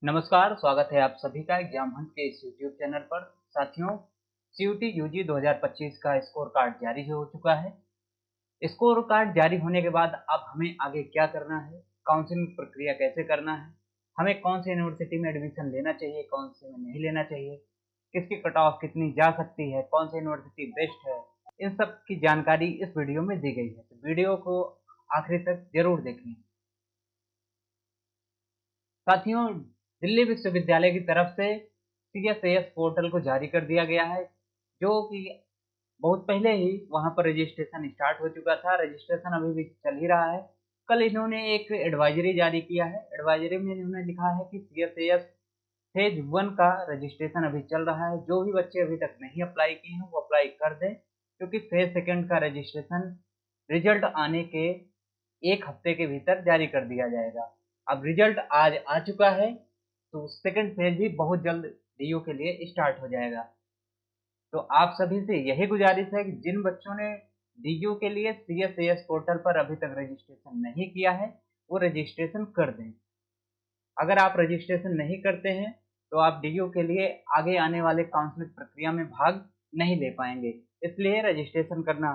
नमस्कार, स्वागत है आप सभी का एग्जाम हंट के इस यूट्यूब चैनल पर। साथियों, सीयूटी यूजी 2025 का स्कोर कार्ड जारी हो चुका है। स्कोर कार्ड जारी होने के बाद अब हमें आगे क्या करना है, काउंसलिंग प्रक्रिया कैसे करना है, हमें कौन सी यूनिवर्सिटी में एडमिशन लेना चाहिए, कौन से में नहीं लेना चाहिए, किसकी कट ऑफ कितनी जा सकती है, कौन सी यूनिवर्सिटी बेस्ट है, इन सब की जानकारी इस वीडियो में दी गई है। तो वीडियो को आखिरी तक जरूर देखें। साथियों, दिल्ली विश्वविद्यालय की तरफ से सीएसएस पोर्टल को जारी कर दिया गया है, जो कि बहुत पहले ही वहां पर रजिस्ट्रेशन स्टार्ट हो चुका था। रजिस्ट्रेशन अभी भी चल ही रहा है। कल इन्होंने एक एडवाइजरी जारी किया है। एडवाइजरी में इन्होंने लिखा है कि सीएसएस फेज 1 का रजिस्ट्रेशन अभी चल रहा है। जो भी बच्चे अभी तक नहीं अप्लाई किए हैं वो अप्लाई कर दें, क्योंकि फेज 2 का रजिस्ट्रेशन रिजल्ट आने के एक हफ्ते के भीतर जारी कर दिया जाएगा। अब रिजल्ट आज आ चुका है, तो सेकंड फेज भी बहुत जल्द डीयू के लिए स्टार्ट हो जाएगा। तो आप सभी से यही गुजारिश है कि जिन बच्चों ने डीयू के लिए सीएसएस पोर्टल पर अभी तक रजिस्ट्रेशन नहीं किया है, वो रजिस्ट्रेशन कर दें। अगर आप रजिस्ट्रेशन नहीं करते हैं तो आप डीयू के लिए आगे आने वाले काउंसलिंग प्रक्रिया में भाग नहीं ले पाएंगे, इसलिए रजिस्ट्रेशन करना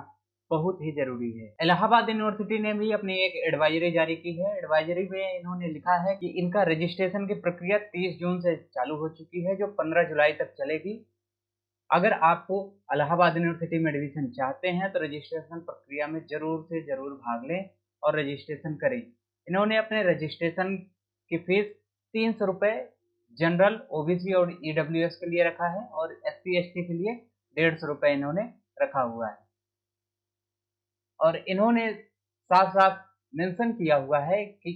बहुत ही जरूरी है। इलाहाबाद यूनिवर्सिटी ने भी अपनी एक एडवाइजरी जारी की है। एडवाइजरी में इन्होंने लिखा है कि इनका रजिस्ट्रेशन की प्रक्रिया 30 जून से चालू हो चुकी है, जो 15 जुलाई तक चलेगी। अगर आपको इलाहाबाद यूनिवर्सिटी में एडमिशन चाहते हैं तो रजिस्ट्रेशन प्रक्रिया में जरूर से जरूर भाग लें और रजिस्ट्रेशन करें। इन्होंने अपने रजिस्ट्रेशन की फीस 300 रुपये जनरल, ओबीसी और ईडब्ल्यूएस के लिए रखा है, और एससी एसटी के लिए 150 रुपये इन्होंने रखा हुआ है। और इन्होंने साफ साफ मेंशन किया हुआ है कि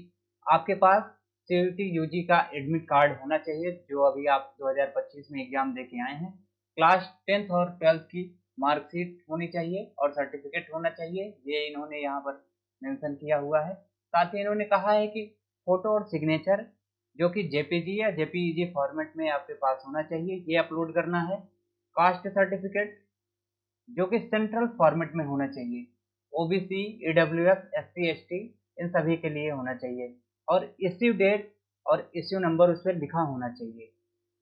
आपके पास सीयूटी यूजी का एडमिट कार्ड होना चाहिए, जो अभी आप 2025 में एग्जाम दे के आए हैं। क्लास 10th और 12th की मार्कशीट होनी चाहिए और सर्टिफिकेट होना चाहिए, ये इन्होंने यहाँ पर मेंशन किया हुआ है। साथ ही इन्होंने कहा है कि फोटो और सिग्नेचर जो कि जेपीजी या जेपीईजी फॉर्मेट में आपके पास होना चाहिए, ये अपलोड करना है। कास्ट सर्टिफिकेट जो कि सेंट्रल फॉर्मेट में होना चाहिए, ओबीसी, ईडब्ल्यूएस, एससी, एसटी इन सभी के लिए होना चाहिए, और इश्यू डेट और इश्यू नंबर उस पर लिखा होना चाहिए।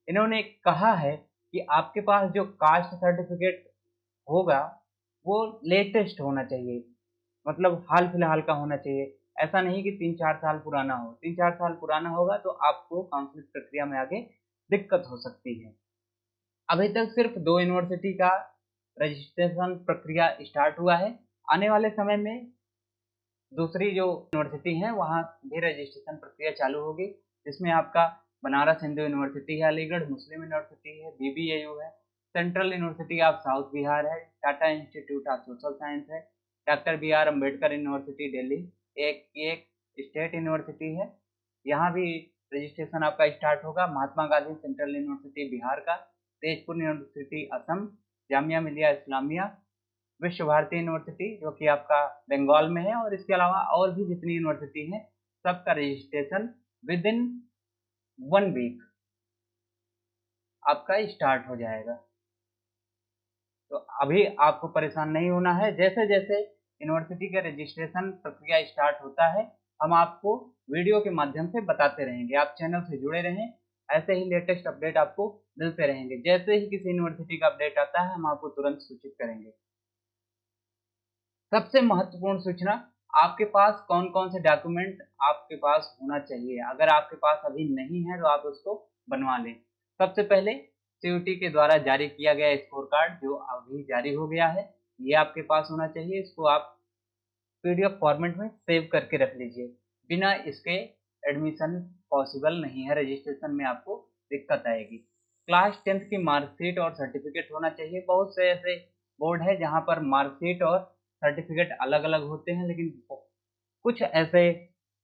इन्होंने कहा है कि आपके पास जो कास्ट सर्टिफिकेट होगा वो लेटेस्ट होना चाहिए, मतलब हाल फिलहाल का होना चाहिए। ऐसा नहीं कि 3-4 साल पुराना हो। 3-4 साल पुराना होगा तो आपको काउंसलिंग प्रक्रिया में आगे दिक्कत हो सकती है। अभी तक सिर्फ 2 यूनिवर्सिटी का रजिस्ट्रेशन प्रक्रिया स्टार्ट हुआ है। आने वाले समय में दूसरी जो यूनिवर्सिटी है वहाँ भी रजिस्ट्रेशन प्रक्रिया चालू होगी, जिसमें आपका बनारस हिंदू यूनिवर्सिटी है, अलीगढ़ मुस्लिम यूनिवर्सिटी है, बीबीएयू है, central university of south Bihar है, Tata institute of social science है, doctor B R Ambedkar university Delhi एक स्टेट यूनिवर्सिटी है, यहाँ भी रजिस्ट्रेशन आपका स्टार्ट होगा। महात्मा गांधी सेंट्रल यूनिवर्सिटी बिहार का, तेजपुर यूनिवर्सिटी असम, जामिया मिलिया इस्लामिया, विश्व भारती यूनिवर्सिटी जो कि आपका बंगाल में है, और इसके अलावा और भी जितनी यूनिवर्सिटी हैं सबका रजिस्ट्रेशन विद इन 1 वीक आपका स्टार्ट हो जाएगा। तो अभी आपको परेशान नहीं होना है। जैसे जैसे यूनिवर्सिटी का रजिस्ट्रेशन प्रक्रिया स्टार्ट होता है, हम आपको वीडियो के माध्यम से बताते रहेंगे। आप चैनल से जुड़े रहें, ऐसे ही लेटेस्ट अपडेट आपको मिलते रहेंगे। जैसे ही किसी यूनिवर्सिटी का अपडेट आता है हम आपको तुरंत सूचित करेंगे। सबसे महत्वपूर्ण सूचना, आपके पास कौन कौन से डॉक्यूमेंट आपके पास होना चाहिए। अगर आपके पास अभी नहीं है तो आप उसको बनवा लें। सबसे पहले सीयूटी के द्वारा जारी किया गया स्कोर कार्ड जो अभी जारी हो गया है, ये आपके पास होना चाहिए। इसको आप पीडीएफ फॉर्मेट में सेव करके रख लीजिए। बिना इसके एडमिशन पॉसिबल नहीं है, रजिस्ट्रेशन में आपको दिक्कत आएगी। क्लास 10th की मार्कशीट और सर्टिफिकेट होना चाहिए। बहुत से ऐसे बोर्ड है जहाँ पर मार्कशीट और सर्टिफिकेट अलग अलग होते हैं, लेकिन कुछ ऐसे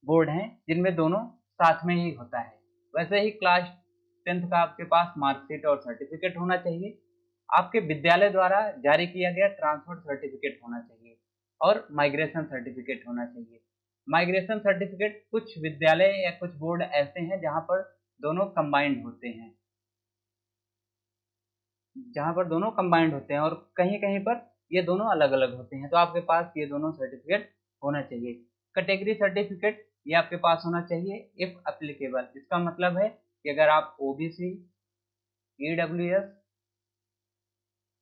बोर्ड हैं जिनमें दोनों साथ में ही होता है। वैसे ही क्लास 10th का आपके पास मार्कशीट और सर्टिफिकेट होना चाहिए। आपके विद्यालय द्वारा जारी किया गया ट्रांसफर सर्टिफिकेट होना चाहिए, और माइग्रेशन सर्टिफिकेट होना चाहिए। माइग्रेशन सर्टिफिकेट कुछ विद्यालय या कुछ बोर्ड ऐसे हैं जहां पर दोनों कंबाइंड होते हैं, और कहीं कहीं पर ये दोनों अलग अलग होते हैं। तो आपके पास ये दोनों सर्टिफिकेट होना चाहिए। कैटेगरी सर्टिफिकेट ये आपके पास होना चाहिए इफ एप्लीकेबल। इसका मतलब है कि अगर आप ओबीसी, ईडब्ल्यूएस,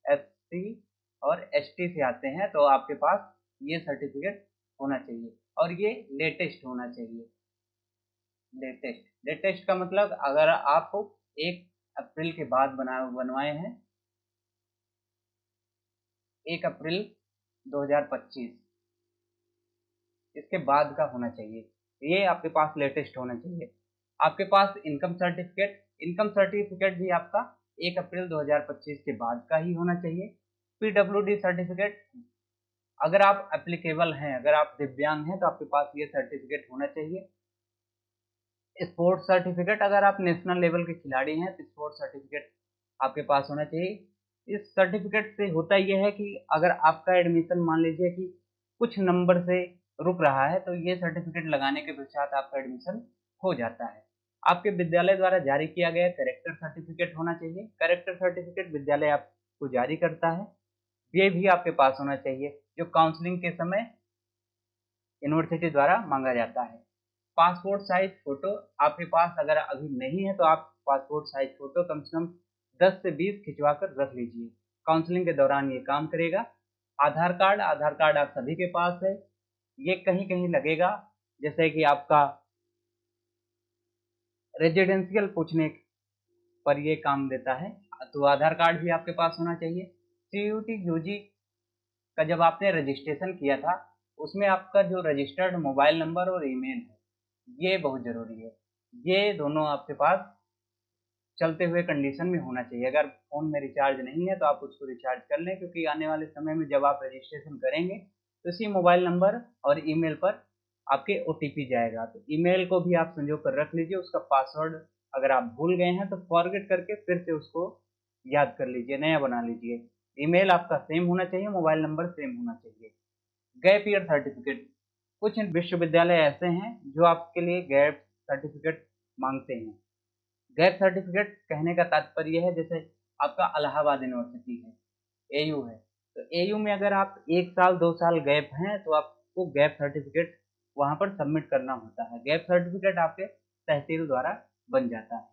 एससी और एसटी से आते हैं तो आपके पास ये सर्टिफिकेट होना चाहिए और ये लेटेस्ट होना चाहिए। लेटेस्ट का मतलब अगर आप 1 अप्रैल के बाद बनवाए हैं, 1 अप्रैल 2025 इसके बाद का होना चाहिए, ये आपके पास लेटेस्ट होना चाहिए। आपके पास इनकम सर्टिफिकेट भी आपका 1 अप्रैल 2025 के बाद का ही होना चाहिए। पीडब्ल्यूडी सर्टिफिकेट, अगर आप एप्लीकेबल हैं, अगर आप दिव्यांग हैं तो आपके पास ये सर्टिफिकेट होना चाहिए। स्पोर्ट्स सर्टिफिकेट, अगर आप नेशनल लेवल के खिलाड़ी हैं तो स्पोर्ट्स सर्टिफिकेट आपके पास होना चाहिए। इस सर्टिफिकेट से होता यह है कि अगर आपका एडमिशन मान लीजिए कि कुछ नंबर से रुक रहा है तो ये सर्टिफिकेट लगाने के पश्चात आपका एडमिशन हो जाता है। आपके विद्यालय द्वारा जारी किया गया कैरेक्टर सर्टिफिकेट होना चाहिए। कैरेक्टर सर्टिफिकेट विद्यालय आपको जारी करता है, ये भी आपके पास होना चाहिए, जो काउंसलिंग के समय यूनिवर्सिटी द्वारा मांगा जाता है। पासपोर्ट साइज फोटो आपके पास अगर अभी नहीं है तो आप पासपोर्ट साइज फोटो कम से कम 10 से 20 खिंचवा कर रख लीजिए, काउंसलिंग के दौरान ये काम करेगा। आधार कार्ड आप सभी के पास है, ये कहीं कहीं लगेगा, जैसे कि आपका रेजिडेंशियल पूछने पर ये काम देता है, तो आधार कार्ड भी आपके पास होना चाहिए। सीयूटी यूजी का जब आपने रजिस्ट्रेशन किया था उसमें आपका जो रजिस्टर्ड मोबाइल नंबर और ईमेल है ये बहुत ज़रूरी है, ये दोनों आपके पास चलते हुए कंडीशन में होना चाहिए। अगर फ़ोन में रिचार्ज नहीं है तो आप उसको रिचार्ज कर लें, क्योंकि आने वाले समय में जब आप रजिस्ट्रेशन करेंगे तो इसी मोबाइल नंबर और ईमेल पर आपके ओटीपी जाएगा, तो ईमेल को भी आप संजो कर रख लीजिए। उसका पासवर्ड अगर आप भूल गए हैं तो फॉरगेट करके फिर से उसको याद कर लीजिए, नया बना लीजिए। ईमेल आपका सेम होना चाहिए, मोबाइल नंबर सेम होना चाहिए। गैप ईयर सर्टिफिकेट, कुछ विश्वविद्यालय ऐसे हैं जो आपके लिए गैप सर्टिफिकेट मांगते हैं। गैप सर्टिफिकेट कहने का तात्पर्य है, जैसे आपका इलाहाबाद यूनिवर्सिटी है, एयू है, तो एयू में अगर आप 1 साल 2 साल गैप हैं तो आपको गैप सर्टिफिकेट वहाँ पर सबमिट करना होता है। गैप सर्टिफिकेट आपके तहसील द्वारा बन जाता है।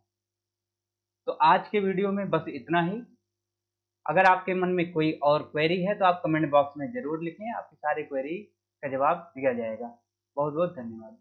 तो आज के वीडियो में बस इतना ही। अगर आपके मन में कोई और क्वेरी है तो आप कमेंट बॉक्स में ज़रूर लिखें, आपकी सारी क्वेरी का जवाब दिया जाएगा। बहुत बहुत धन्यवाद।